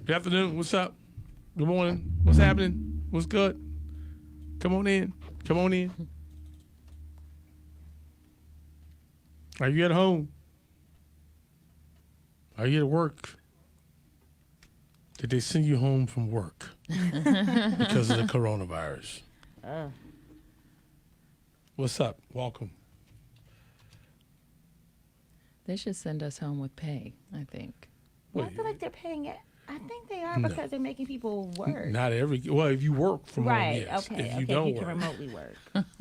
Good afternoon. What's up? Good morning. What's happening? What's good? Come on in. Come on in. Are you at home? Are you at work? Did they send you home from work because of the coronavirus? What's up? Welcome. They should send us home with pay, I think. Well, I feel like they're paying it. I think they are because they're making people work. Not every. Well, if you work from home, Right. yes. Okay. If you don't you work, can remotely work.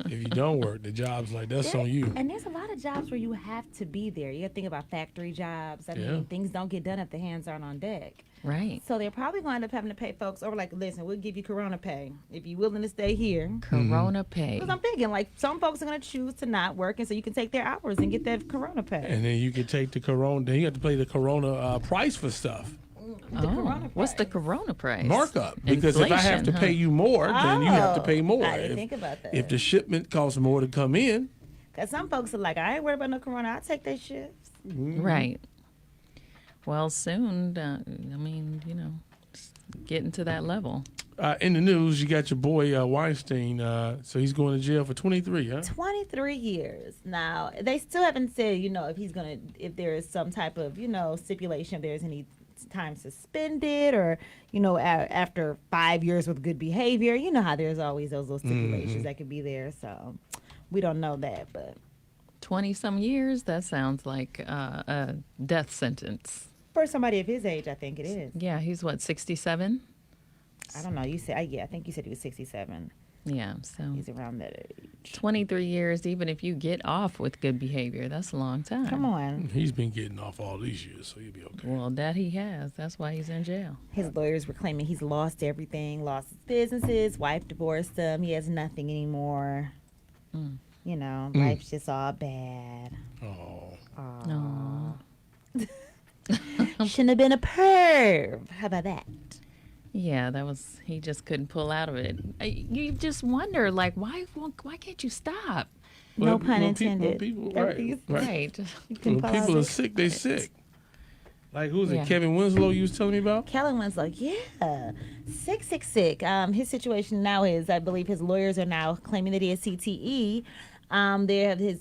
if you don't work, the job's like that's on you. And there's a lot of jobs where you have to be there. You got to think about factory jobs. I mean, things don't get done if the hands aren't on deck. Right. So they're probably going to end up having to pay folks over like, listen, we'll give you Corona pay if you're willing to stay here. Corona pay. Because I'm thinking like some folks are going to choose to not work, and so you can take their hours and get that Corona pay. And then you can take the Corona. Then you have to pay the Corona price for stuff. What's the Corona price? Markup. Because if I have to pay you more, then you have to pay more. I didn't think about that. If the shipment costs more to come in. Because some folks are like, I ain't worried about no Corona. I'll take their shifts. Right. Well, soon, getting to that level. In the news, you got your boy Weinstein. So he's going to jail for 23, huh? 23 years. Now, they still haven't said, if there is some type of, stipulation, if there's any time suspended or, after 5 years with good behavior. You know how there's always those little stipulations that could be there. So we don't know that, but 20-some years, that sounds like a death sentence. For somebody of his age, I think it is. Yeah, he's what, 67? I don't know. You said, I think you said he was 67. Yeah, so he's around that age. 23 years, even if you get off with good behavior, that's a long time. Come on. He's been getting off all these years, so he'll be okay. Well, that he has. That's why he's in jail. His lawyers were claiming he's lost everything, lost his businesses, wife divorced him, he has nothing anymore. Life's just all bad. Oh. Shouldn't have been a perv. How about that? Yeah, he just couldn't pull out of it. You just wonder, like, why can't you stop? No pun intended. Right. When people are sick, they sick. Like, who's it? Kevin Winslow you was telling me about? Kevin Winslow, yeah. Sick. His situation now is, I believe his lawyers are now claiming that he has CTE.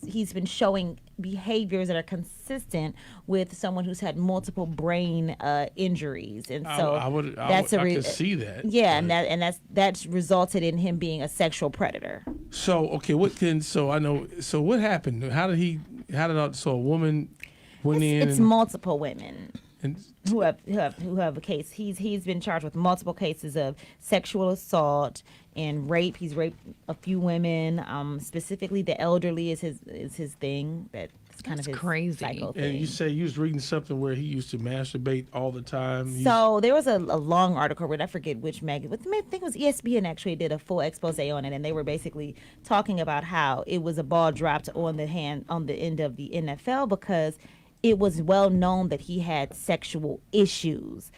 He's been showing behaviors that are consistent with someone who's had multiple brain injuries, and so I could see that. Yeah, and that's resulted in him being a sexual predator. So okay, I know. So what happened? So a woman went in. It's multiple women. Who have a case. He's been charged with multiple cases of sexual assault and rape. He's raped a few women. Specifically, the elderly is his thing. That's kind of his crazy. Psycho thing. And you say you was reading something where he used to masturbate all the time. So there was a long article where I forget which magazine. I think it was ESPN actually did a full expose on it, and they were basically talking about how it was a ball dropped on the end of the NFL because it was well known that he had sexual issues,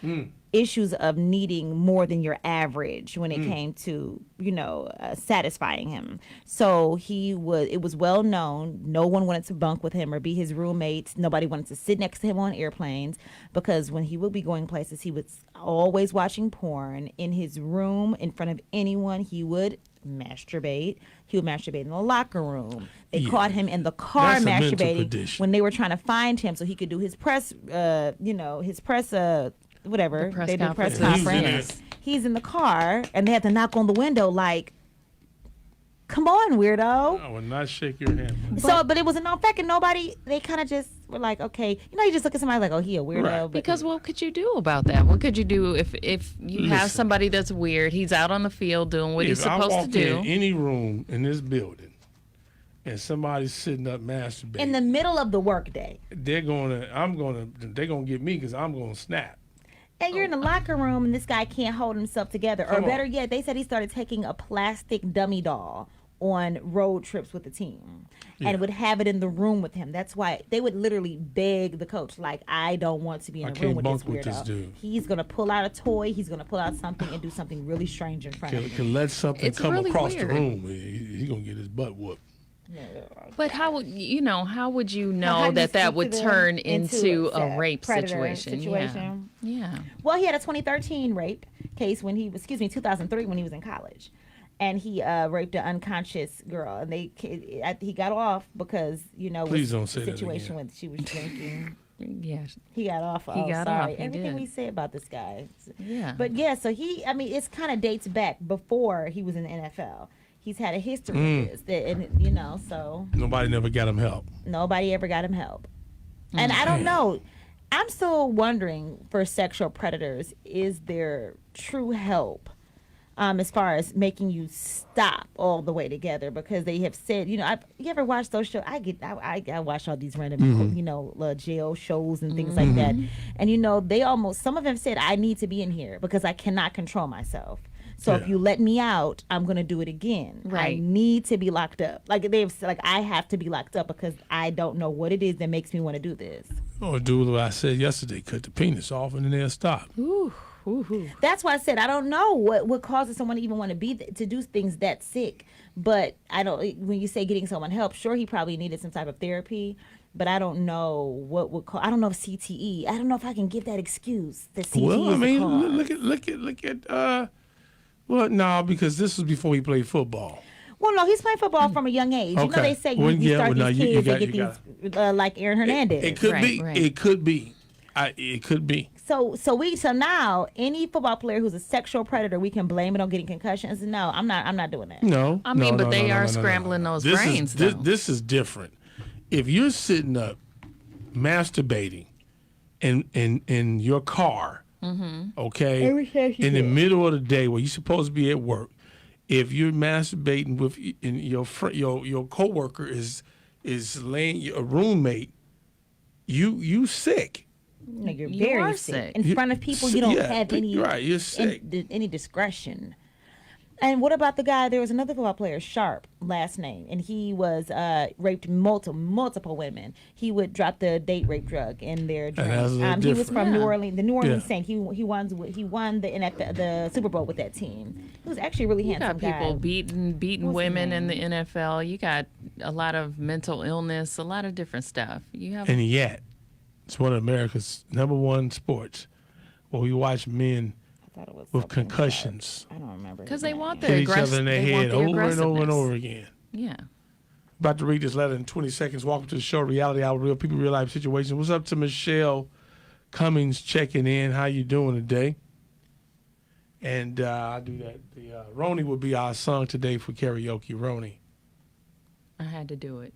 issues of needing more than your average when it came to, satisfying him. So it was well known. No one wanted to bunk with him or be his roommate. Nobody wanted to sit next to him on airplanes because when he would be going places, he was always watching porn in his room in front of anyone. He would masturbate. He would masturbate in the locker room. They caught him in the car masturbating when they were trying to find him so he could do his press, whatever. They do press conference. He's in the car, and they had to knock on the window like, come on, weirdo. I would not shake your hand. But it was a known fact, and nobody, they kind of just were like, okay. You just look at somebody like, oh, he a weirdo. Right. But because what could you do about that? What could you do if you have somebody that's weird, he's out on the field doing what he's supposed to do? If I walk in any room in this building and somebody's sitting up masturbating. In the middle of the workday. They're going to get me because I'm going to snap. And you're in the locker room and this guy can't hold himself together. Or better yet, they said he started taking a plastic dummy doll on road trips with the team and would have it in the room with him. That's why they would literally beg the coach, like, I don't want to be in a room with this weirdo. He's going to pull out a toy. He's going to pull out something and do something really strange in front of him. Can let something come really across weird. the room. He's going to get his butt whooped. But how would how would you How know do you that speak would to them turn into into a rape predator situation? Yeah. Well, he had a 2013 rape case when he was, 2003 when he was in college, and he raped an unconscious girl, and he got off because Please with don't say the that situation again. when she was drinking. Yeah. He got off. He got sorry. off, he Everything did. we say about this guy. Yeah. But yeah, so it's kind of dates back before he was in the NFL. He's had a history of this, and so Nobody never got him help. nobody ever got him help. And I don't know. I'm still wondering for sexual predators, is there true help as far as making you stop all the way together? Because they have said, you ever watch those shows? I watch all these random, jail shows and things like that. And, some of them said, I need to be in here because I cannot control myself. So if Yeah. you let me out, I'm going to do it again. Right. I need to be locked up. Like they've said, I have to be locked up because I don't know what it is that makes me want to do this. Or do what I said yesterday, cut the penis off and then they'll stop. Ooh. Ooh. That's why I said I don't know what causes someone to even want to do things that sick. But I don't. When you say getting someone help, sure, he probably needed some type of therapy. But I don't know what would cause. I don't know if CTE. I don't know if I can give that excuse. That CTE Well, I is the mean, cause. look at. Well, no, because this was before he played football. Well, no, he's playing football from a young age. Okay. They say Well, you yeah, start well, no, these you kids, got- they you get these like Aaron Hernandez. It could Right, be. right. It could be. It could be. So now any football player who's a sexual predator, we can blame it on getting concussions. No, I'm not doing that. No. I mean, no, but no, they no, are no, no, scrambling no. those This brains, Is, though. this is different. If you're sitting up masturbating in your car, okay, Every chance you in the get. middle of the day where you're supposed to be at work, if you're masturbating with your coworker is laying a roommate, you sick. No, you're You very are sick. sick. In front of people, you don't Yeah, have any right, you're sick. any discretion. And what about the guy? There was another football player, Sharp, last name, and he was raped multiple women. He would drop the date rape drug in their drink. that's a little He was different. from New Yeah. Orleans, the New Orleans Yeah. Saints. He won the Super Bowl with that team. He was actually a really You got handsome people guy. beating What's his women in the name? NFL. You got a lot of mental illness, a lot of different stuff. You have And yet, it's one of America's #1 sports where we watch men I thought it was with something concussions Sharp. I don't remember. because his they name. want the hit each other aggression. in their They want head the over and over and aggressiveness. over again. Yeah. About to read this letter in 20 seconds. Welcome to the show, Reality Hour, Real People, Real Life Situations. What's up to Michelle Cummings checking in? How you doing today? And I'll do that. The Roni will be our song today for karaoke. Roni. I had to do it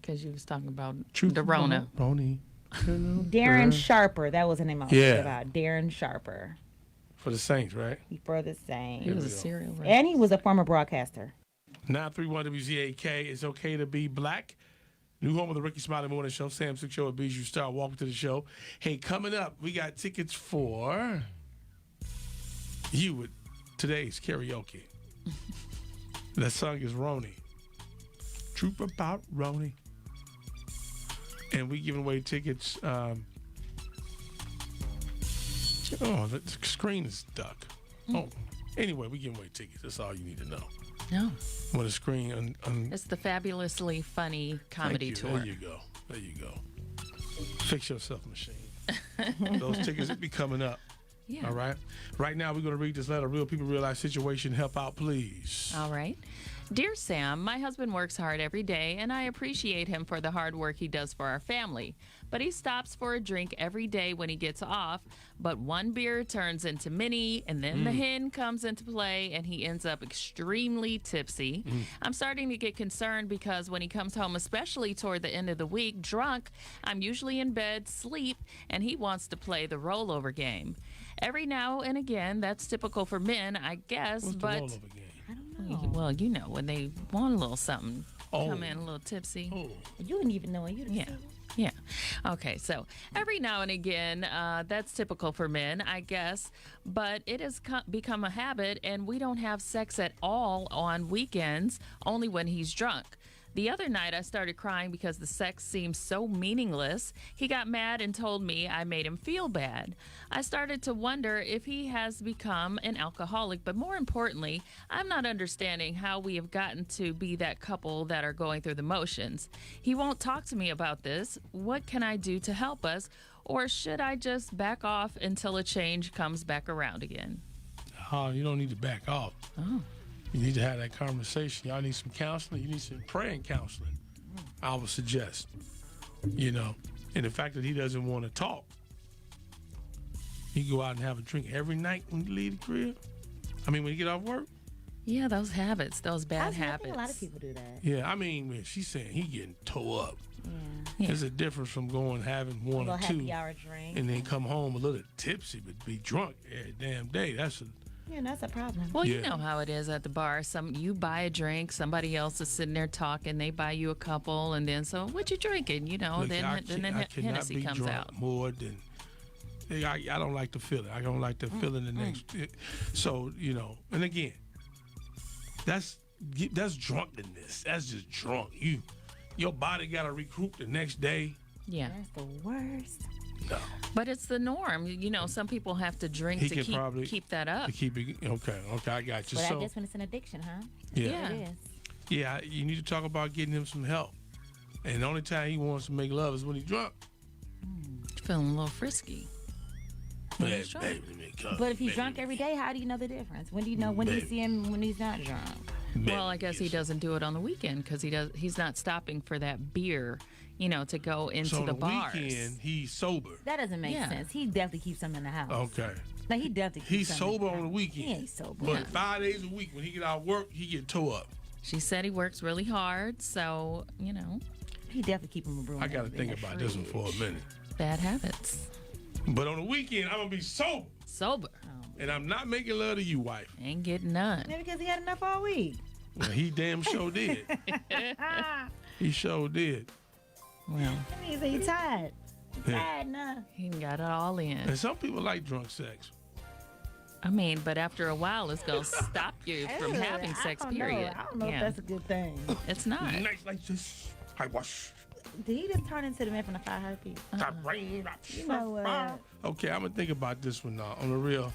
because you was talking about Truth the Rona. Roni. Darren Sharper. That was the name I was Yeah. thinking about. Darren Sharper. For the Saints, right? He for the same. He was a we go. serial rapper. And he was a former broadcaster. 931 WZAK. It's okay to be black. New home of the Ricky Smiley Morning Show. Sam Sylk Show at Bijou Star. Welcome to the show. Hey, coming up, we got tickets for you with today's karaoke. That song is Roni. Troop about Roni. And we giving away tickets. The screen is stuck. Oh, anyway, we giving away tickets. That's all you need to know. No, When the screen it's the fabulously funny comedy Thank you. tour. There you go. There you go. Fix yourself, machine. Those tickets will be coming up. Yeah. All right. Right now, we're going to read this letter. Real People, Real Life Situation. Help out, please. All right. Dear Sam, my husband works hard every day, and I appreciate him for the hard work he does for our family. But he stops for a drink every day when he gets off, but one beer turns into many, and then the hen comes into play, and he ends up extremely tipsy. I'm starting to get concerned because when he comes home, especially toward the end of the week, drunk, I'm usually in bed, sleep, and he wants to play the rollover game. Every now and again, that's typical for men, I guess, What's the but... rollover game? I don't know. Well, you know, when they want a little something, Oh. come in a little tipsy. Oh, You didn't even know it. You Yeah. Yeah. Okay. So every now and again, that's typical for men, I guess, but it has become a habit, and we don't have sex at all on weekends, only when he's drunk. The other night, I started crying because the sex seemed so meaningless. He got mad and told me I made him feel bad. I started to wonder if he has become an alcoholic, but more importantly, I'm not understanding how we have gotten to be that couple that are going through the motions. He won't talk to me about this. What can I do to help us? Or should I just back off until a change comes back around again? Oh, you don't need to back off. Oh. You need to have that conversation. Y'all need some counseling. You need some praying counseling, I would suggest. You know, and the fact that he doesn't want to talk. He go out and have a drink every night when you leave the crib. I mean, when you get off work. Yeah, those habits, those bad I habits. think a lot of people do that. Yeah, I mean, man, she's saying he getting tore up. Yeah. There's a difference from going having one or two happy hour drink. and then come home a little tipsy but be drunk every damn day. That's a problem. Well, you Yeah. know how it is at the bar. You buy a drink, somebody else is sitting there talking, they buy you a couple, and then so what you drinking? You know, Look, then I cannot Hennessy be comes drunk out. more than I don't like the feeling. I don't like the feeling the next. So and again, that's drunkenness. That's just drunk. Your body got to recruit the next day. Yeah, That's the worst. No, but it's the norm. You know, some people have to drink He to can probably- keep that up. to keep it okay. I got you. But I So guess when it's an addiction, huh? yeah, It is. yeah, you need to talk about getting him some help. And the only time he wants to make love is when he's drunk. Feeling a little frisky. When he's drunk. But if he's drunk every day, how do you know the difference? When do you know when you see him when he's not drunk? Well, I guess he doesn't do it on the weekend because he's not stopping for that beer, to go into So on the the bars. weekend, he's sober. That doesn't make Yeah. sense. He definitely keeps them in the house. Okay. Like he definitely keeps He's them sober in the on the house. weekend. He ain't sober. But 5 days a week, when he get out of work, he get tore up. She said he works really hard, so He definitely keep him a room. I got to think about this one for a minute. bad habits. But on the weekend, I'm going to be sober. Sober. And I'm not making love to you, wife. Ain't getting none. Maybe because he had enough all week. Well, he damn sure did. He sure did. Well, That means that he's tired. He's Yeah. tired enough. he got it all in. And some people like drunk sex. I mean, but after a while, it's going to stop you from Ugh, having sex, I don't period. know. I don't know if that's a good thing. It's not. Nights like this, I wash. Did he just turn into the man from the 5 Heartbeats? You know what? Okay, I'm going to think about this one now on the real.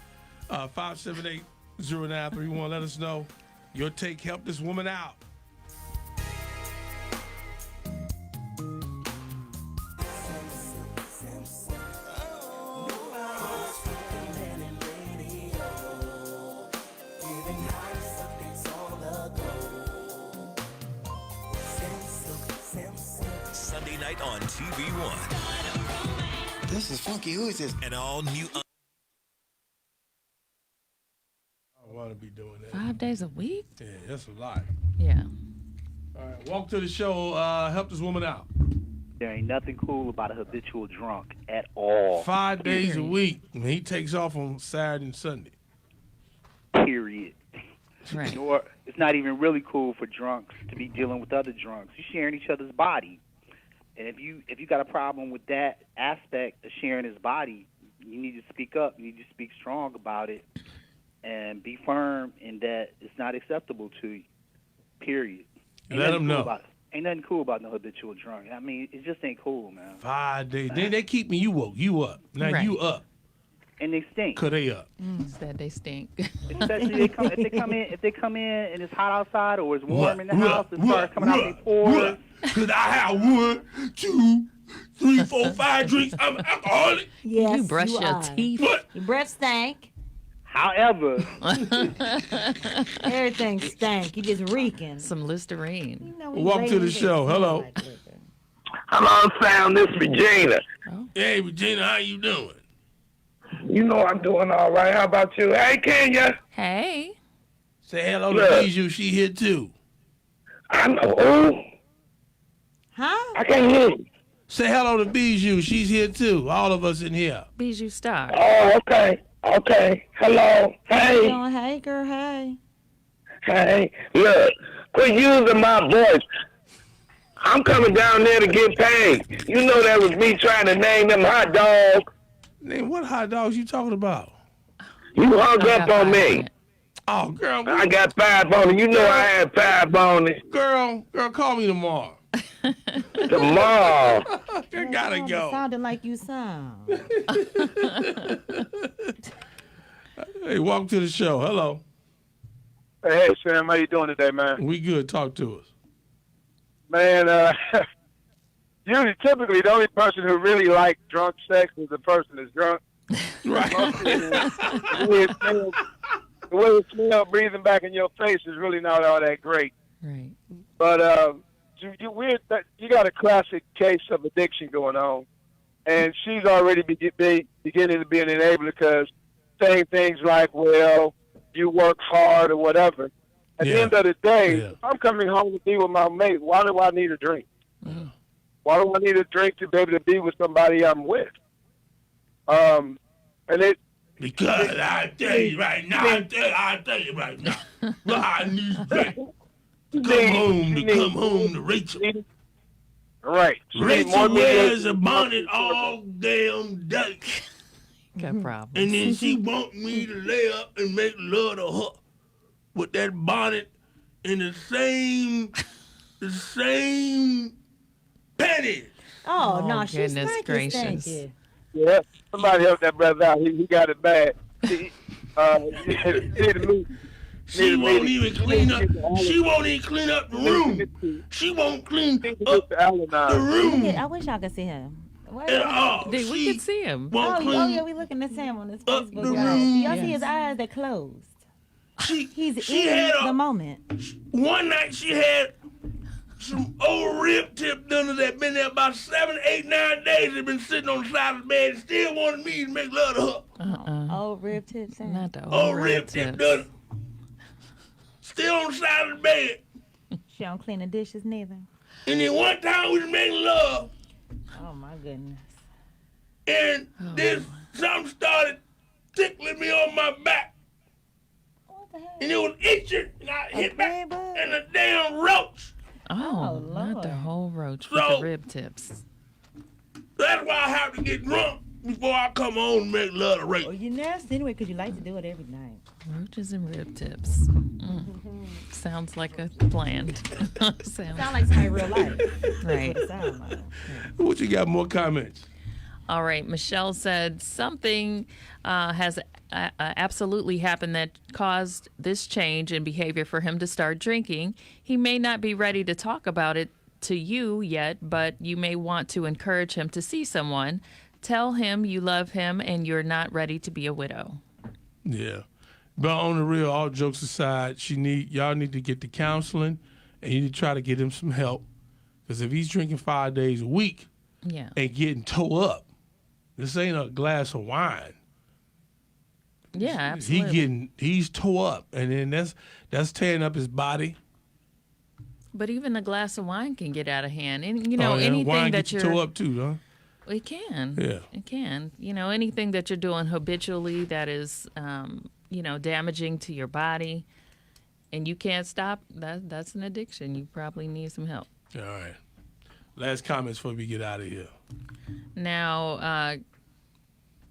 578-0931. Let us know. Your take helped this woman out. Sunday night on TV One. This is funky. Who is this? An all new. I don't want to be doing that. 5 days a week? Yeah, that's a lot. Yeah. All right, welcome to the show. Help this woman out. There ain't nothing cool about a habitual drunk at all. 5 days a Period. week. And he takes off on Saturday and Sunday. Period. Right. Or it's not even really cool for drunks to be dealing with other drunks. You're sharing each other's body, and if you got a problem with that aspect of sharing his body, you need to speak up. You need to speak strong about it, and be firm in that it's not acceptable to you. Period. Ain't Let nothing him cool know. about it. Ain't nothing cool about no habitual drunk. I mean, it just ain't cool, man. 5 days. Then they keep me. You woke. You up. Now Right. you up. And they stink. Cause they up. Said they stink. Especially if they come in and it's hot outside or it's warm in the house and start coming out their pores. Cause I have 1, 2, 3, 4, 5 drinks. I'm an alcoholic. Yes, you brush your are. teeth. What? Your breath stank. However, Everything stank. You just reeking. Some Listerine. You know, when Welcome you to lay the in show. bed, Hello. you smell like liquor. Hello, Sam. This is Regina. Hey, Regina, how you doing? You know I'm doing all right. How about you? Hey, Kenya. Hey. Say hello to Look. Bijou. She here too. I know. Who? Huh? I can't hear you. Say hello to Bijou. She's here too. All of us in here. Bijou Star. Oh, okay. Okay. Hello. Hey. Going, hey, girl, hey. Hey. Look, quit using my voice. I'm coming down there to get paid. You know that was me trying to name them hot dogs. Name what hot dogs you talking about? You hung I up got on me. 500. Oh, girl. I got 5 on it. You know I had 5 on it. Girl, call me tomorrow. Tomorrow. I gotta go. Sounding like you sound. Hey, welcome to the show. Hello. Hey, Sam, how you doing today, man? We good. Talk to us. Man, usually, typically, the only person who really likes drunk sex is the person that's drunk. Right. The way it smells breathing back in your face is really not all that great. Right. But you got a classic case of addiction going on, and she's already beginning to be an enabler because saying things like, well, you work hard or whatever. At the end of the day, if I'm coming home to be with my mate, why do I need a drink? Why do I need a drink to be able to be with somebody I'm with? Because I tell you right now, I tell you right now, I need a drink. Come home to Rachel. Right. Rachel wears a bonnet all damn day. Got problems. And then she want me to lay up and make love to her with that bonnet in the same panties. Oh, Oh, no, she's goodness thank gracious. you. Yeah, somebody help that brother out. He got it bad. He need to move. She won't even clean up. She won't even clean up the room. She won't clean up the room I wish y'all could see him. at all. Dude, we She can see him. won't Oh, clean yeah, we looking at Sam on his up Facebook. the Y'all room. y'all see his eyes? They're closed. He's She in had the moment. one night she had some old rib tip dinner that been there about 7, 8, 9 days. It been sitting on the side of the bed and still wanted me to make love to her. Oh, rib tip, Sam. Not the Old rib tip dinner. Still on the side of the bed. She don't clean the dishes neither. And then one time we was making love Oh, my goodness. and this something started tickling me on my back. What the hell? And it was itching, and I hit back, bed bug? and a damn roach. Oh, not Lord. the whole roach with So- the rib tips. That's why I have to get drunk before I come home and make love to Oh, Rachel. you nasty anyway because you like to do it every night. Roaches and rib tips. Sounds like a plan. Sound like somebody real life. Right. That's what it sound like. What you got? More comments? All right. Michelle said something has absolutely happened that caused this change in behavior for him to start drinking. He may not be ready to talk about it to you yet, but you may want to encourage him to see someone. Tell him you love him and you're not ready to be a widow. Yeah. But on the real, all jokes aside, y'all need to get the counseling and you need to try to get him some help. Because if he's drinking 5 days a week Yeah. and getting toe up, this ain't a glass of wine. Yeah, absolutely. He's toe up, and then that's tearing up his body. But even a glass of wine can get out of hand. And, you know, anything wine that gets you you're... toe up too, huh? It can. Yeah. It can. You know, anything that you're doing habitually that is, damaging to your body and you can't stop, that's an addiction. You probably need some help. All right. Last comments before we get out of here. Now,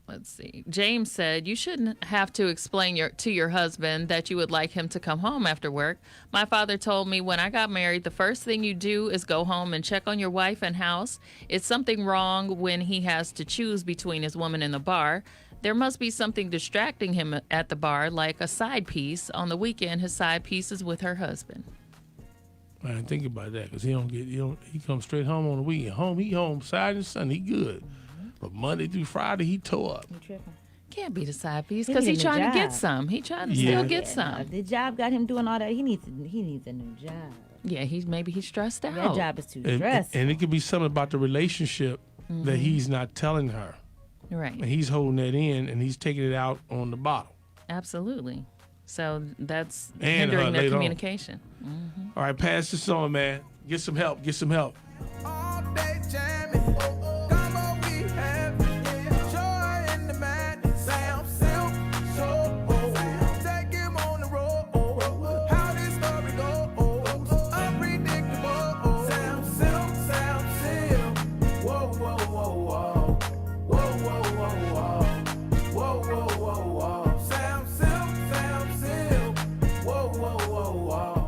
let's see. James said, you shouldn't have to explain to your husband that you would like him to come home after work. My father told me when I got married, the first thing you do is go home and check on your wife and house. It's something wrong when he has to choose between his woman and the bar. There must be something distracting him at the bar, like a side piece. On the weekend, his side piece is with her husband. I didn't think about that because he comes straight home on the weekend. He home Saturday and Sunday, he good. But Monday through Friday, he toe up. You tripping? Can't be the side piece He because need he's a new trying to get job. some. He trying to Yeah. still get No, some. if the job got him doing all that, he needs a new job. Yeah, maybe he's stressed out. That job is too And stressful. it could be something about the relationship that he's not telling her. Right. And he's holding that in and he's taking it out on the bottle. Absolutely. So that's And hindering their later on. communication. All right, pass this on, man. Get some help. Get some help. All day jamming. Come on, we have joy in the madness. Sam Sylk show. Take him on the road. How this story goes. Unpredictable. Sam Sylk. Whoa, whoa, whoa, whoa. Whoa, whoa, whoa, whoa. Whoa, whoa, whoa, whoa. Sam Sylk. oh, oh.